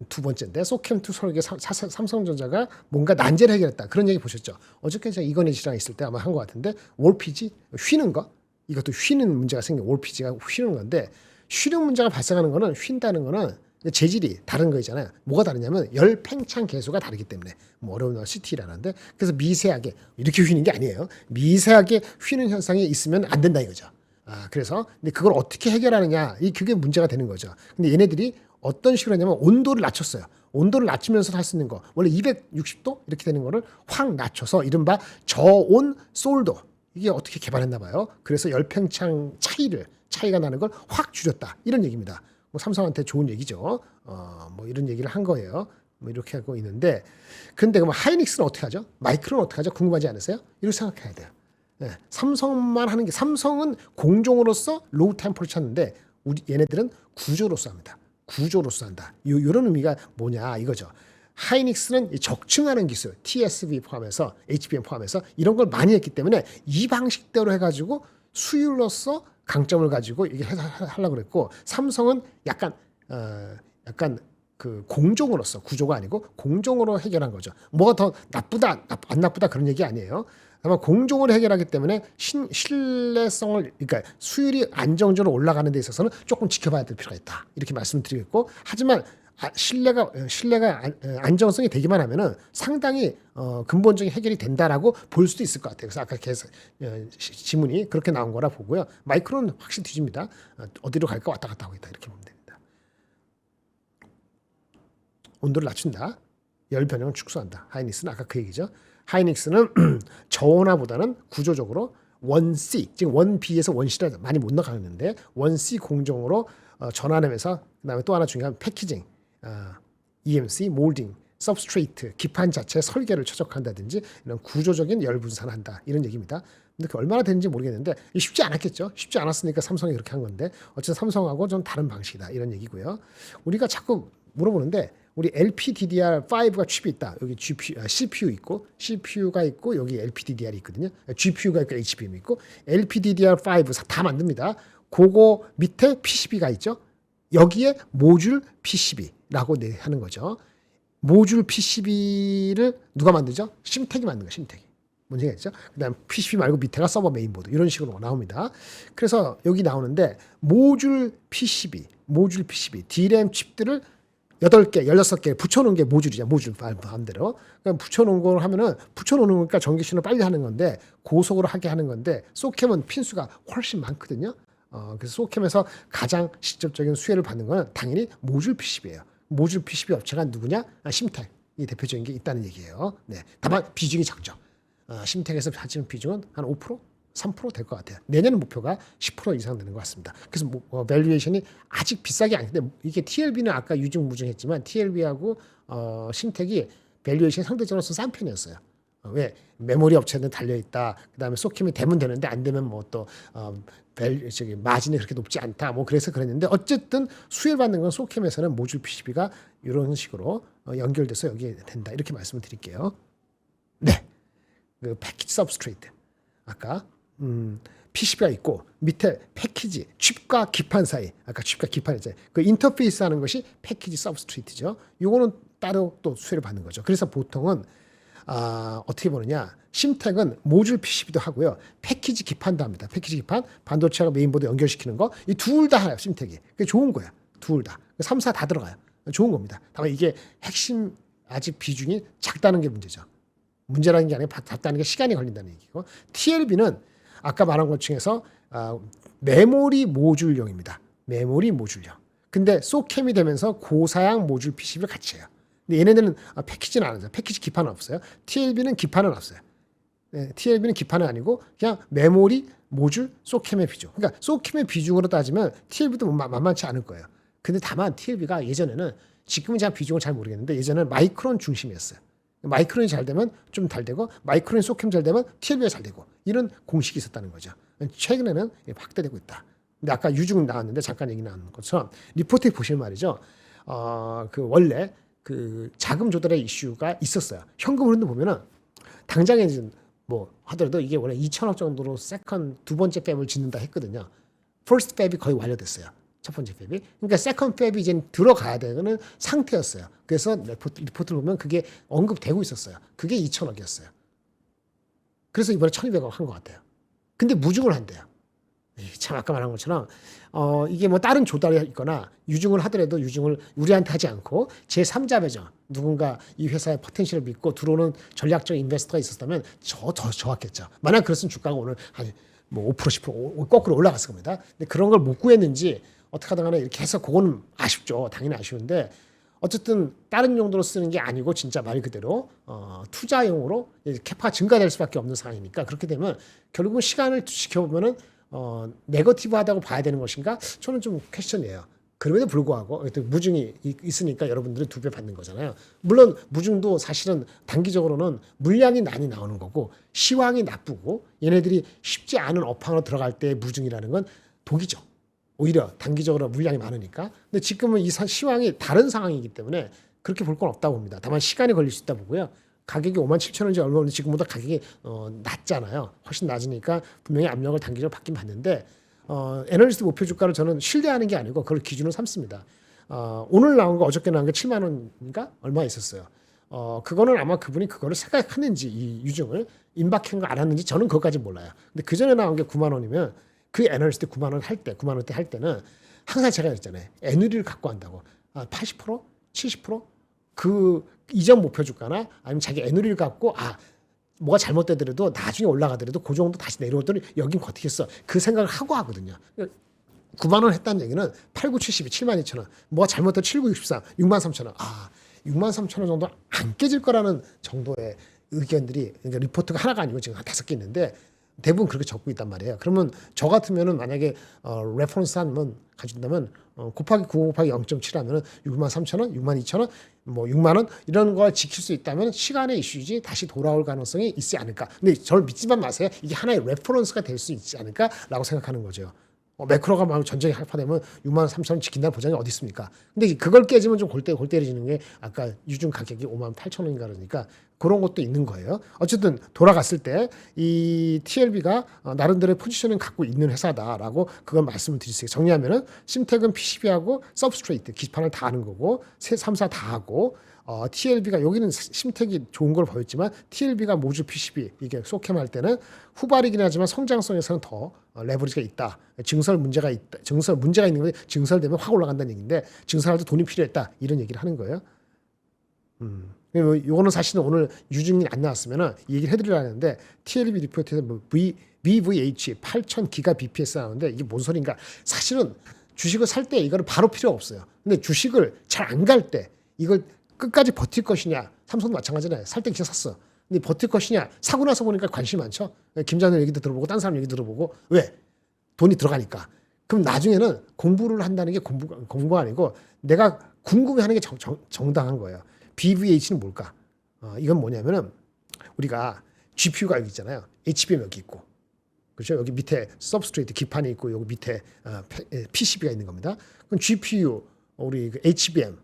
A: 두 번째인데 소캠2 설계 삼성전자가 뭔가 난제를 해결했다. 그런 얘기 보셨죠? 어저께 제가 이건희 씨랑 있을 때 아마 한 것 같은데 월피지 휘는 거 이것도 휘는 문제가 생겨 월피지가 휘는 건데 휘는 문제가 발생하는 거는 휜다는 거는 재질이 다른 거잖아요. 뭐가 다르냐면 열 팽창 계수가 다르기 때문에 뭐 어려운 거 CT라는데 그래서 미세하게 이렇게 휘는 게 아니에요. 미세하게 휘는 현상이 있으면 안 된다 이거죠. 그래서 근데 그걸 어떻게 해결하느냐 그게 문제가 되는 거죠. 근데 얘네들이 어떤 식으로 하냐면 온도를 낮췄어요. 온도를 낮추면서 할 수 있는 거 원래 260도 이렇게 되는 거를 확 낮춰서 이른바 저온 솔더 이게 어떻게 개발했나 봐요. 그래서 열 팽창 차이가 나는 걸 확 줄였다 이런 얘기입니다. 뭐 삼성한테 좋은 얘기죠. 뭐 이런 얘기를 한 거예요. 뭐 이렇게 하고 있는데, 근데 그럼 하이닉스는 어떻게 하죠? 마이크로는 어떻게 하죠? 궁금하지 않으세요? 이렇게 생각해야 돼요. 네, 삼성만 하는 게 삼성은 공종으로서 로우 템포를 찾는데 얘네들은 구조로서 합니다. 구조로서 한다. 이런 의미가 뭐냐 이거죠. 하이닉스는 적층하는 기술, TSV 포함해서 HBM 포함해서 이런 걸 많이 했기 때문에 이 방식대로 해가지고 수율로서 강점을 가지고 이게 하려고 그랬고 삼성은 약간 그 공종으로서 구조가 아니고 공종으로 해결한 거죠. 뭐가 더 나쁘다 안 나쁘다 그런 얘기 아니에요. 아마 공종으로 해결하기 때문에 신뢰성을 그러니까 수율이 안정적으로 올라가는 데 있어서는 조금 지켜봐야 될 필요가 있다. 이렇게 말씀드리겠고 하지만 신뢰가 안정성이 되기만 하면은 상당히 근본적인 해결이 된다라고 볼 수도 있을 것 같아요. 그래서 아까 지문이 그렇게 나온 거라 보고요. 마이크로는 확실히 뒤집니다. 어디로 갈까 왔다 갔다 하고 있다 이렇게 보면 됩니다. 온도를 낮춘다. 열 변형을 축소한다. 하이닉스는 아까 그 얘기죠. 하이닉스는 저온화보다는 구조적으로 1C, 지금 1B에서 1C를 많이 못 나가는데 1C 공정으로 전환하면서 그다음에 또 하나 중요한 패키징, EMC, 몰딩 서브스트레이트, 기판 자체 설계를 최적화한다든지 이런 구조적인 열 분산을 한다. 이런 얘기입니다. 근데 그 얼마나 되는지 모르겠는데 쉽지 않았겠죠. 쉽지 않았으니까 삼성이 그렇게 한 건데 어쨌든 삼성하고 좀 다른 방식이다. 이런 얘기고요. 우리가 자꾸 물어보는데 우리 LPDDR5가 칩이 있다. 여기 CPU 있고 CPU가 있고 여기 LPDDR이 있거든요. GPU가 있고 HBM 있고 LPDDR5 다 만듭니다. 그거 밑에 PCB가 있죠. 여기에 모듈 PCB라고 하는 거죠. 모듈 PCB를 누가 만들죠? 심텍이 만든 거예요. 심텍이. 문제가 있죠. 그다음 PCB 말고 밑에가 서버 메인보드 이런 식으로 나옵니다. 그래서 여기 나오는데 모듈 PCB, DRAM 칩들을 8개, 16개 붙여놓은 게 모듈이죠. 모듈 마음대로. 그럼 붙여놓은 걸 하면은 붙여놓는 거니까 전기신호 빨리 하는 건데 고속으로 하게 하는 건데 소캠은 핀수가 훨씬 많거든요. 그래서 소캠에서 가장 직접적인 수혜를 받는 건 당연히 모듈 PCB예요. 모듈 PCB 업체가 누구냐? 심텍이 대표적인 게 있다는 얘기예요. 네. 다만 비중이 적죠. 심텍에서 가지는 비중은 한 5%? 3% 될 것 같아요. 내년 목표가 10% 이상 되는 것 같습니다. 그래서 밸류에이션이 아직 비싸게 아닌데 이게 TLB는 아까 유증무증했지만 TLB하고 심텍이 밸류에이션이 상대적으로 싼 편이었어요. 왜 메모리 업체는 달려 있다. 그다음에 소캠이 되면 되는데 안 되면 뭐 또 마진이 그렇게 높지 않다. 뭐 그래서 그랬는데 어쨌든 수혜를 받는 건 소캠에서는 모듈 PCB가 이런 식으로 연결돼서 여기에 된다. 이렇게 말씀을 드릴게요. 네, 그 패키지 서브스트레이트 아까 PCB가 있고 밑에 패키지 칩과 기판 사이 아까 칩과 기판이죠. 그 인터페이스 하는 것이 패키지 서브스트레이트죠. 요거는 따로 또 수혜를 받는 거죠. 그래서 보통은 어떻게 보느냐. 심텍은 모듈 PCB도 하고요. 패키지 기판도 합니다. 패키지 기판, 반도체하고 메인보드 연결시키는 거. 이 둘 다 해요. 심텍이. 그게 좋은 거야. 둘 다. 3, 4 다 들어가요. 좋은 겁니다. 다만 이게 핵심 아직 비중이 작다는 게 문제죠. 문제라는 게 아니라 작다는 게 시간이 걸린다는 얘기고. TLB는 아까 말한 것 중에서 메모리 모듈용입니다. 메모리 모듈용. 근데 소캠이 되면서 고사양 모듈 PCB를 같이 해요. 근데 얘네들은 패키지는 안 하죠. 패키지 기판은 없어요. TLB는 기판은 없어요. 네, TLB는 기판은 아니고 그냥 메모리 모듈 소캠의 비중. 그러니까 소캠의 비중으로 따지면 TLB도 만만치 않을 거예요. 근데 다만 TLB가 예전에는 지금은 제가 비중을 잘 모르겠는데 예전에는 마이크론 중심이었어요. 마이크론이 잘 되면 좀 잘 되고 마이크론이 소캠 잘 되면 TLB가 잘 되고 이런 공식이 있었다는 거죠. 최근에는 확대되고 있다. 근데 아까 유중 나왔는데 잠깐 얘기 나온 것처럼 리포트에 보시면 말이죠. 그 원래 그 자금 조달의 이슈가 있었어요. 현금 흐름도 보면은 당장에 뭐 하더라도 이게 원래 2천억 정도로 세컨 두 번째 팹을 짓는다 했거든요. 퍼스트 팹이 거의 완료됐어요. 첫 번째 팹이. 그러니까 세컨 팹이 이제 들어가야 되는 상태였어요. 그래서 리포트를 보면 그게 언급되고 있었어요. 그게 2천억이었어요. 그래서 이번에 1,200억 한 것 같아요. 근데 무중을 한대요. 참 아까 말한 것처럼 이게 뭐 다른 조달이 있거나 유증을 하더라도 유증을 우리한테 하지 않고 제3자 배정 누군가 이 회사의 포텐셜을 믿고 들어오는 전략적 인베스터가 있었다면 더 좋았겠죠. 만약 그랬으면 주가가 오늘 한 뭐 5% 10% 거꾸로 올라갔을 겁니다. 근데 그런 걸 못 구했는지 어떻게 하든 간에 이렇게 해서 그거는 아쉽죠. 당연히 아쉬운데 어쨌든 다른 용도로 쓰는 게 아니고 진짜 말 그대로 투자용으로 캐파가 증가될 수밖에 없는 상황이니까 그렇게 되면 결국은 시간을 지켜보면은 네거티브하다고 봐야 되는 것인가? 저는 좀 퀘스천이에요. 그럼에도 불구하고 무중이 있으니까 여러분들은 2배 받는 거잖아요. 물론 무중도 사실은 단기적으로는 물량이 많이 나오는 거고 시황이 나쁘고 얘네들이 쉽지 않은 업황으로 들어갈 때 무중이라는 건 독이죠. 오히려 단기적으로 물량이 많으니까. 근데 지금은 이 시황이 다른 상황이기 때문에 그렇게 볼 건 없다고 봅니다. 다만 시간이 걸릴 수 있다 보고요. 가격이 57,000원인지 얼마인지 지금보다 가격이 낮잖아요. 훨씬 낮으니까 분명히 압력을 단기적으로 받긴 받는데 애널리스트 목표 주가를 저는 신뢰하는 게 아니고 그걸 기준으로 삼습니다. 오늘 나온 거 어저께 나온 게 7만 원인가 얼마 있었어요. 그거는 아마 그분이 그거를 생각했는지 이 유증을 임박한 거 알았는지 저는 그것까지 몰라요. 근데 그 전에 나온 게 9만 원이면 그 애널리스트 9만 원 할 때 9만 원대 할 때는 항상 제가 했잖아요. 애누리를 갖고 한다고 80% 70% 이전 목표 주가나 아니면 자기 애누리를 갖고 뭐가 잘못되더라도 나중에 올라가더라도 그 정도 다시 내려오더니 여긴 버티겠어. 그 생각을 하고 하거든요. 9만 원 했다는 얘기는 8, 9, 72, 7만 2천 원. 뭐가 잘못되면 7, 9, 64, 6만 3천 원. 6만 3천 원 정도 안 깨질 거라는 정도의 의견들이 그러니까 리포트가 하나가 아니고 지금 한 5개 있는데 대부분 그렇게 적고 있단 말이에요. 그러면 저 같으면은 만약에 레퍼런스 한번 가진다면 곱하기 9 곱하기 0.7 하면은 63,000원, 62,000원, 뭐 6만 원 이런 걸 지킬 수 있다면 시간의 이슈지 다시 돌아올 가능성이 있지 않을까. 근데 저를 믿지만 마세요. 이게 하나의 레퍼런스가 될 수 있지 않을까라고 생각하는 거죠. 매크로가 막 전쟁이 할파되면 63,000원 지킨다는 보장이 어디 있습니까? 근데 그걸 깨지면 좀 골 때리지는 게 아까 유중 가격이 58,000원인가 그러니까 그런 것도 있는 거예요. 어쨌든 돌아갔을 때 이 TLB가 나름대로의 포지션을 갖고 있는 회사다라고 그걸 말씀을 드릴 수 있어요. 정리하면은 심텍은 PCB하고 서브스트레이트 기판을 다 하는 거고 3사 다 하고 TLB가 여기는 심텍이 좋은 걸 보였지만 TLB가 모듈 PCB 이게 소캠 할 때는 후발이긴 하지만 성장성에서는 더 레버리지가 있다. 증설 문제가 있는 건데 증설되면 확 올라간다는 얘기인데 증설할 때 돈이 필요했다. 이런 얘기를 하는 거예요. 요거는 사실은 오늘 유증이 안 나왔으면은 이 얘기를 해드리려 하는데 TLB 리포트에서 VVH 8,000 기가 BPS 나오는데 이게 뭔 소린가? 사실은 주식을 살 때 이거를 바로 필요 없어요. 근데 주식을 잘 안 갈 때 이걸 끝까지 버틸 것이냐? 삼성도 마찬가지잖아요. 살 때 그냥 샀어. 근데 버틸 것이냐? 사고 나서 보니까 관심이 많죠. 김장현 얘기도 들어보고 딴 사람 얘기 들어보고 왜? 돈이 들어가니까. 그럼 나중에는 공부를 한다는 게 공부가 아니고 내가 궁금해하는 게 정당한 거예요. BVH는 뭘까? 이건 뭐냐면은 우리가 GPU가 여기 있잖아요. HBM 여기 있고, 그렇죠? 여기 밑에 서브스트레이트 기판이 있고 여기 밑에 PCB가 있는 겁니다. 그럼 GPU 우리 HBM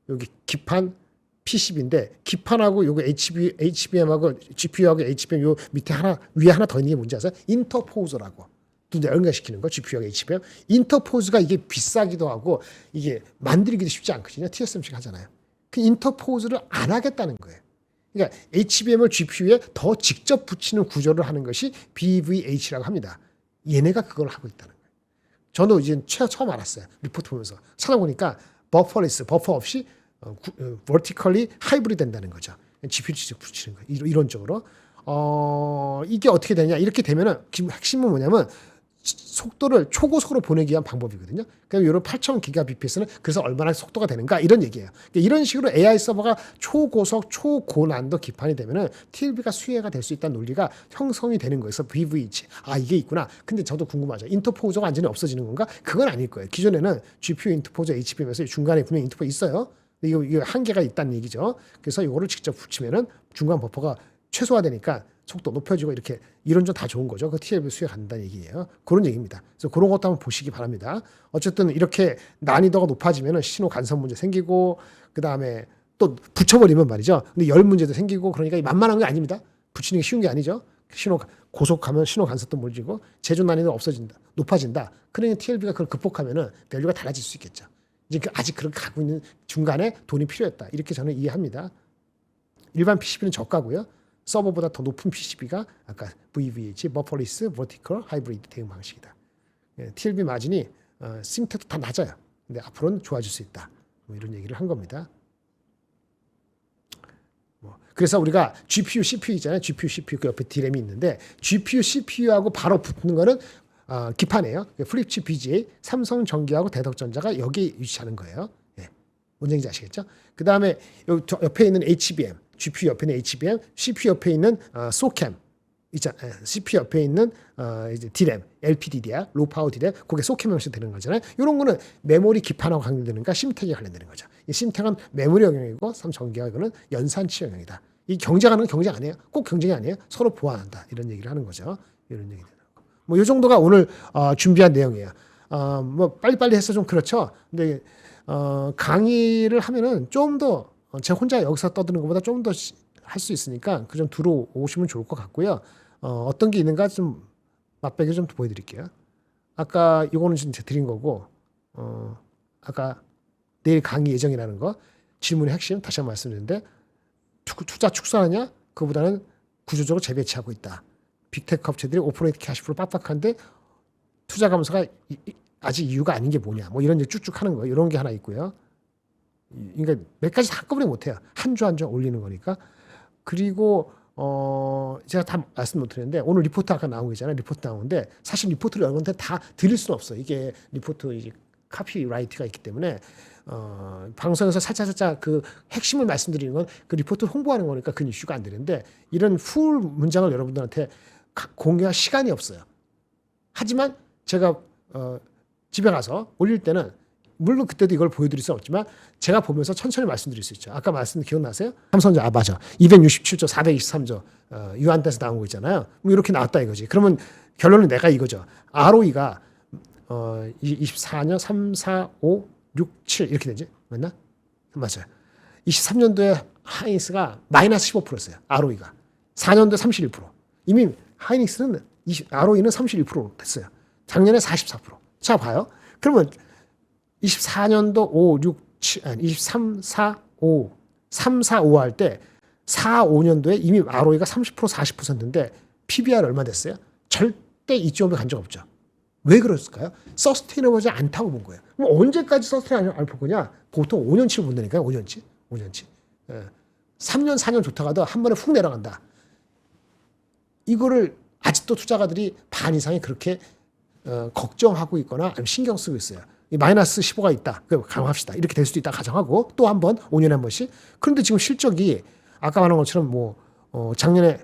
A: 여기 기판 PCB인데 기판하고 요거 HBM하고 GPU하고 HBM 요 밑에 하나 위에 하나 더 있는 게 뭔지 아세요? 인터포저라고. 또 연결시키는 거 GPU하고 HBM. 인터포즈가 이게 비싸기도 하고 이게 만들기도 쉽지 않거든요. TSMC가 하잖아요. 그 인터포즈를 안 하겠다는 거예요. 그러니까 HBM을 GPU에 더 직접 붙이는 구조를 하는 것이 BVH라고 합니다. 얘네가 그걸 하고 있다는 거예요. 저도 이제 처음 알았어요. 리포트 보면서 찾아보니까 버퍼레스, 버퍼 없이 vertically 하이브리드 된다는 거죠. GPU 직접 붙이는 거예요. 이론적으로. 이게 어떻게 되냐? 이렇게 되면은 핵심은 뭐냐면 속도를 초고속으로 보내기 위한 방법이거든요. 그럼 이런 8,000기가 bps는 그래서 얼마나 속도가 되는가 이런 얘기예요. 그러니까 이런 식으로 AI 서버가 초고속, 초고난도 기판이 되면은 TLB가 수혜가 될 수 있다는 논리가 형성이 되는 거예요. 그래서 BVH 이게 있구나. 근데 저도 궁금하죠. 인터포저가 완전히 없어지는 건가? 그건 아닐 거예요. 기존에는 GPU 인터포저 HBM에서 중간에 분명히 인터포 있어요. 이거 한계가 있다는 얘기죠. 그래서 이거를 직접 붙이면은 중간 버퍼가 최소화되니까 속도 높여지고 이렇게 이론적 다 좋은 거죠. 그 TLB 수혜 간다는 얘기예요. 그런 얘기입니다. 그래서 그런 것도 한번 보시기 바랍니다. 어쨌든 이렇게 난이도가 높아지면 신호 간섭 문제 생기고 그 다음에 또 붙여버리면 말이죠. 근데 열 문제도 생기고 그러니까 만만한 게 아닙니다. 붙이는 게 쉬운 게 아니죠. 신호 고속하면 신호 간섭도 몰리고 제조 난이도 없어진다, 높아진다. 그러니 TLB가 그걸 극복하면은 밸류가 달라질 수 있겠죠. 이제 아직 그렇게 가고 있는 중간에 돈이 필요했다. 이렇게 저는 이해합니다. 일반 PCB는 저가고요. 서버보다 더 높은 PCB가 아까 VVH, 버퍼리스, 버티컬, 하이브리드 대응 방식이다. TLB 마진이 심텍도 다 낮아요. 근데 앞으로는 좋아질 수 있다. 뭐 이런 얘기를 한 겁니다. 그래서 우리가 GPU, CPU 있잖아요. GPU, CPU 그 옆에 D램이 있는데 GPU, CPU하고 바로 붙는 거는 기판이에요. 플립칩 BGA, 삼성전기하고 대덕전자가 여기 위치하는 거예요. 뭔 얘기인지 아시겠죠? 그 다음에 옆에 있는 HBM, GPU 옆에 있는 HBM, CPU 옆에 있는 소캠, CPU 옆에 있는 이제 D램, LPDDR, 로우 파워 D램, 그게 소캠 형식 되는 거잖아요. 이런 거는 메모리 기판하고 관련되는가 심텍에 관련되는 거죠. 이 심텍은 메모리 영역이고 삼성전기하고는 연산치 영역이다. 이 경쟁하는 경쟁 아니에요. 꼭 경쟁이 아니에요. 서로 보완한다. 이런 얘기를 하는 거죠. 이런 얘기들. 뭐 이 정도가 오늘 준비한 내용이에요. 뭐 빨리빨리 해서 좀 그렇죠. 근데 강의를 하면은 좀 더 제가 혼자 여기서 떠드는 것보다 좀 더 할 수 있으니까 그 좀 들어오시면 좋을 것 같고요. 어떤 게 있는가 좀 맛배기 좀 보여드릴게요. 아까 이거는 진짜 드린 거고, 아까 내일 강의 예정이라는 거 질문의 핵심 다시 한번 말씀드리는데 투자 축소하냐? 그보다는 구조적으로 재배치하고 있다. 빅테크 업체들이 오퍼레이트 캐시플로 빡빡한데 투자 감소가 아직 이유가 아닌 게 뭐냐? 뭐 이런 게 쭉쭉 하는 거 이런 게 하나 있고요. 그러니까 몇 가지 한꺼번에 못해요. 한 주 한 주 올리는 거니까. 그리고 제가 다 말씀 못 드렸는데 오늘 리포트 아까 나온 거 있잖아요. 리포트 나오는데 사실 리포트를 여러분한테 다 드릴 수는 없어요. 이게 리포트 이제 카피라이트가 있기 때문에 방송에서 살짝 그 핵심을 말씀드리는 건 그 리포트 홍보하는 거니까 그 이슈가 안 되는데 이런 풀 문장을 여러분들한테 공유할 시간이 없어요. 하지만 제가 집에 가서 올릴 때는 물론 그때도 이걸 보여드릴 수 없지만 제가 보면서 천천히 말씀드릴 수 있죠. 아까 말씀 기억나세요? 삼성전자 맞아. 267조, 423조 유한대에서 나온 거 있잖아요. 뭐 이렇게 나왔다 이거지. 그러면 결론은 내가 이거죠. ROE가 24년 3, 4, 5, 6, 7 이렇게 되지. 맞나? 맞아요. 23년도에 하이닉스가 마이너스 15%였어요. ROE가. 4년도에 31%. 이미 하이닉스는 ROE는 31% 됐어요. 작년에 44%. 자, 봐요. 그러면 24년도 5, 6, 7, 아니 23, 4, 5, 3, 4, 5 할 때 4, 5년도에 이미 ROE가 30%, 40%인데 PBR 얼마 됐어요? 절대 2.5배 간 적 없죠. 왜 그랬을까요? 서스테이너블하지 않다고 본 거예요. 그럼 언제까지 서스테이너블 안 볼 거냐? 보통 5년치를 본다니까요. 5년치. 5년치. 3년, 4년 좋다가도 한 번에 훅 내려간다. 이거를 아직도 투자가들이 반 이상이 그렇게 걱정하고 있거나 아니면 신경 쓰고 있어요. 마이너스 15가 있다. 그럼 가정합시다. 이렇게 될 수도 있다. 가정하고 또 한 번, 5년에 한 번씩. 그런데 지금 실적이 아까 말한 것처럼 작년에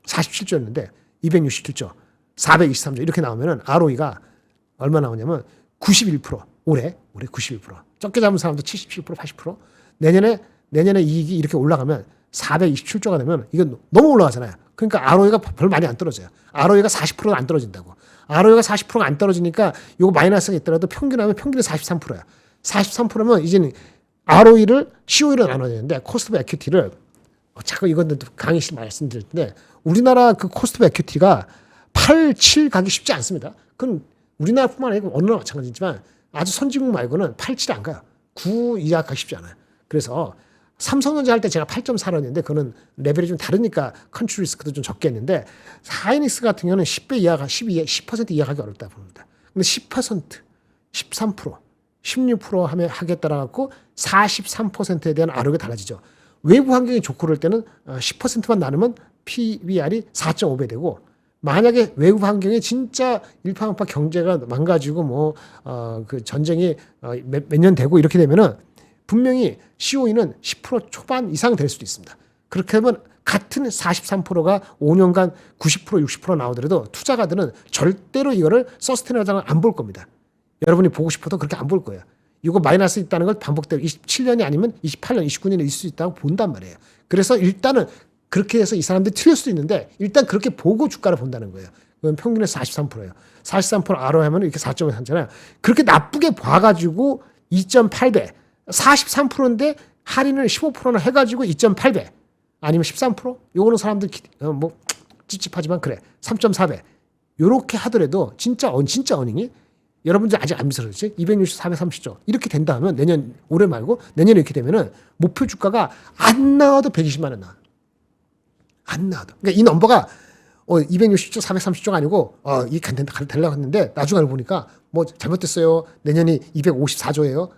A: 47조였는데 267조, 423조 이렇게 나오면은 ROE가 얼마 나오냐면 91%. 올해 91%. 적게 잡은 사람도 77%, 80%. 내년에 이익이 이렇게 올라가면 427조가 되면 이건 너무 올라가잖아요. 그러니까 ROE가 별 많이 안 떨어져요. ROE가 40%가 안 떨어진다고. ROE가 40%가 안 떨어지니까 이거 마이너스가 있더라도 평균하면 평균이 43%야. 43%면 이제는 ROE를 COE로 나눠야 되는데 코스트 오브 에퀴티를 자꾸 이건 강의 시 말씀드릴 텐데 우리나라 그 코스트 오브 에퀴티가 8, 7 가기 쉽지 않습니다. 그건 우리나라뿐만 아니고 어느 나라 마찬가지지만 아주 선진국 말고는 8, 7 안 가요. 9 이하 가기 쉽지 않아요. 그래서 삼성전자 할 때 제가 8.4로 했는데 그거는 레벨이 좀 다르니까 컨트리 리스크도 좀 적게 했는데 하이닉스 같은 경우는 10배 이하가 10% 이하 가기 어렵다 봅니다. 근데 10%, 13%, 16% 하면 하겠다라 갖고 43%에 대한 ROE가 달라지죠. 외부 환경이 좋고 그럴 때는 10%만 나누면 PBR이 4.5배 되고 만약에 외부 환경이 진짜 일파만파 경제가 망가지고 그 전쟁이 몇 년 되고 이렇게 되면은 분명히 COE는 10% 초반 이상 될 수도 있습니다. 그렇게 하면 같은 43%가 5년간 90%, 60% 나오더라도 투자가들은 절대로 이거를 서스테이너블하게 안 볼 겁니다. 여러분이 보고 싶어도 그렇게 안 볼 거예요. 이거 마이너스 있다는 걸 반복되고 27년이 아니면 28년, 29년에 있을 수 있다고 본단 말이에요. 그래서 일단은 그렇게 해서 이 사람들이 틀릴 수도 있는데 일단 그렇게 보고 주가를 본다는 거예요. 그건 평균에서 43%예요. 43% ROE 하면 이렇게 4.5 하잖아요. 그렇게 나쁘게 봐가지고 2.8배, 43%인데 할인을 15%나 해가지고 2.8배 아니면 13%? 요거는 사람들 찝찝하지만 그래 3.4배 요렇게 하더라도 진짜 어닝이 여러분들 아직 안 비슷하지? 260, 430조 이렇게 된다 하면 내년 올해 말고 내년에 이렇게 되면은 목표 주가가 안 나와도 120만 원 나와. 안 나와도. 그러니까 이 넘버가 260조, 430조가 아니고 이게 되려고 했는데 나중에 알고 보니까 잘못됐어요. 내년이 254조예요.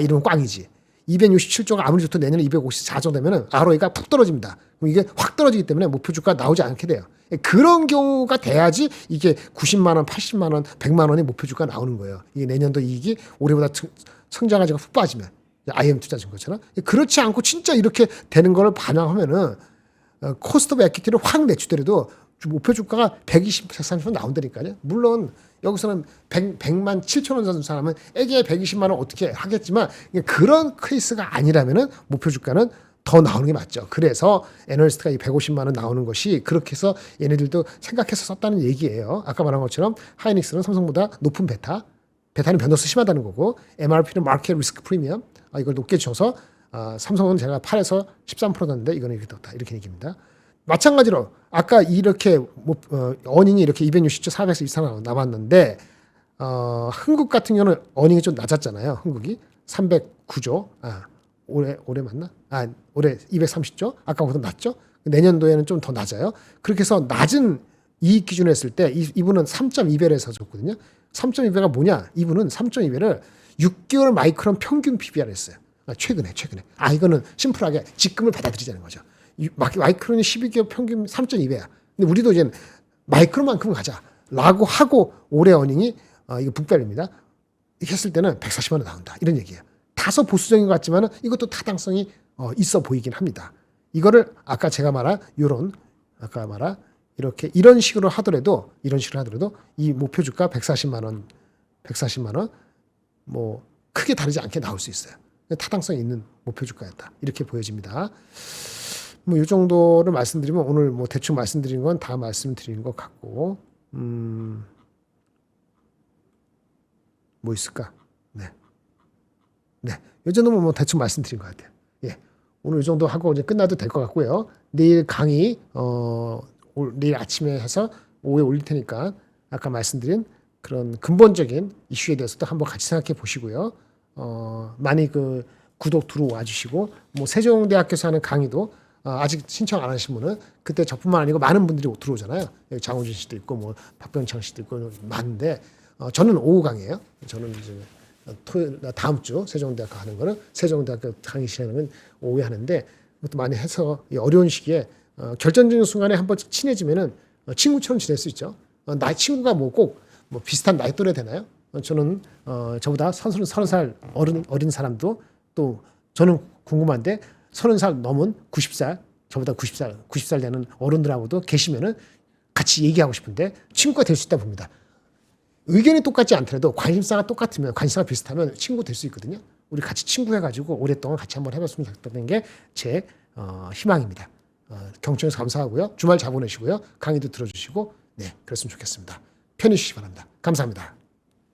A: 이러면 꽝이지. 267조가 아무리 좋도 내년에 254조 되면은 ROE가 푹 떨어집니다. 그럼 이게 확 떨어지기 때문에 목표 주가 나오지 않게 돼요. 그런 경우가 돼야지 이게 90만 원, 80만 원, 100만 원이 목표 주가 나오는 거예요. 이게 내년도 이익이 올해보다 성장하지가 훅 빠지면 IM 투자증권처럼 그렇지 않고 진짜 이렇게 되는 걸 반영하면은 코스트 오브 에퀴티를 확 내추더라도 목표 주가가 120, 130원 나온다니까요. 물론 여기서는 100만 7천 원 주는 사람은 애기에 120만 원 어떻게 하겠지만 그런 케이스가 아니라면은 목표 주가는 더 나오는 게 맞죠. 그래서 애널리스트가 이 150만 원 나오는 것이 그렇게 해서 얘네들도 생각해서 썼다는 얘기예요. 아까 말한 것처럼 하이닉스는 삼성보다 높은 베타는 변동수 심하다는 거고 MRP는 마켓 리스크 프리미엄 이걸 높게 줘서 삼성은 제가 8에서 13%였는데 이거는 이렇게 떴다. 이렇게 얘기입니다. 마찬가지로 아까 이렇게 어닝이 이렇게 260조 400조 이상 남았는데 흥국 같은 경우는 어닝이 좀 낮았잖아요. 흥국이 309조. 올해 맞나? 올해 230조. 아까보다 낮죠? 내년도에는 좀 더 낮아요. 그렇게 해서 낮은 이익 기준으로 했을 때 이분은 3.2배를 해서 줬거든요. 3.2배가 뭐냐? 이분은 3.2배를 6개월 마이크론 평균 PBR 했어요. 최근에. 이거는 심플하게 직금을 받아들이자는 거죠. 마이크론이 12개월 평균 3.2배야. 근데 우리도 이제 마이크론만큼은 가자라고 하고 올해 어닝이 이거 북별입니다. 했을 때는 140만 원 나온다. 이런 얘기예요. 다소 보수적인 것 같지만은 이것도 타당성이 있어 보이긴 합니다. 이거를 아까 제가 말한 이런 아까 말한 이렇게 이런 식으로 하더라도 이 목표 주가 140만 원 뭐 크게 다르지 않게 나올 수 있어요. 타당성 있는 목표 주가였다. 이렇게 보여집니다. 뭐 이 정도를 말씀드리면 오늘 뭐 대충 말씀드린 건 다 말씀드린 것 같고 뭐 있을까? 네. 이 정도면 뭐 대충 말씀드린 것 같아요. 예. 오늘 이 정도 하고 이제 끝나도 될 것 같고요. 내일 강의 내일 아침에 해서 오후에 올릴 테니까 아까 말씀드린 그런 근본적인 이슈에 대해서도 한번 같이 생각해 보시고요. 많이 그 구독 들어와 주시고 뭐 세종대학교에서 하는 강의도 아직 신청 안 하신 분은 그때 저뿐만 아니고 많은 분들이 들어오잖아요. 여기 장호준 씨도 있고 뭐 박병창 씨도 있고 많은데 저는 오후 강의예요. 저는 이제 다음 주 세종대학교 하는 거는 세종대학교 강의 시간은 오후에 하는데 그것도 많이 해서 이 어려운 시기에 결정적인 순간에 한번 친해지면은 친구처럼 지낼 수 있죠. 나이 친구가 뭐 꼭 뭐 비슷한 나이 또래 되나요? 저는 저보다 30살 어린 사람도 또 저는 궁금한데 30살 넘은 90살 저보다 90살 되는 어른들하고도 계시면은 같이 얘기하고 싶은데 친구가 될 수 있다 봅니다. 의견이 똑같지 않더라도 관심사가 똑같으면 관심사가 비슷하면 친구 될 수 있거든요. 우리 같이 친구해가지고 오랫동안 같이 한번 해봤으면 좋겠다는 게 제 희망입니다. 경청해서 감사하고요. 주말 잘 보내시고요. 강의도 들어주시고 네 그랬으면 좋겠습니다. 편히 쉬시기 바랍니다. 감사합니다.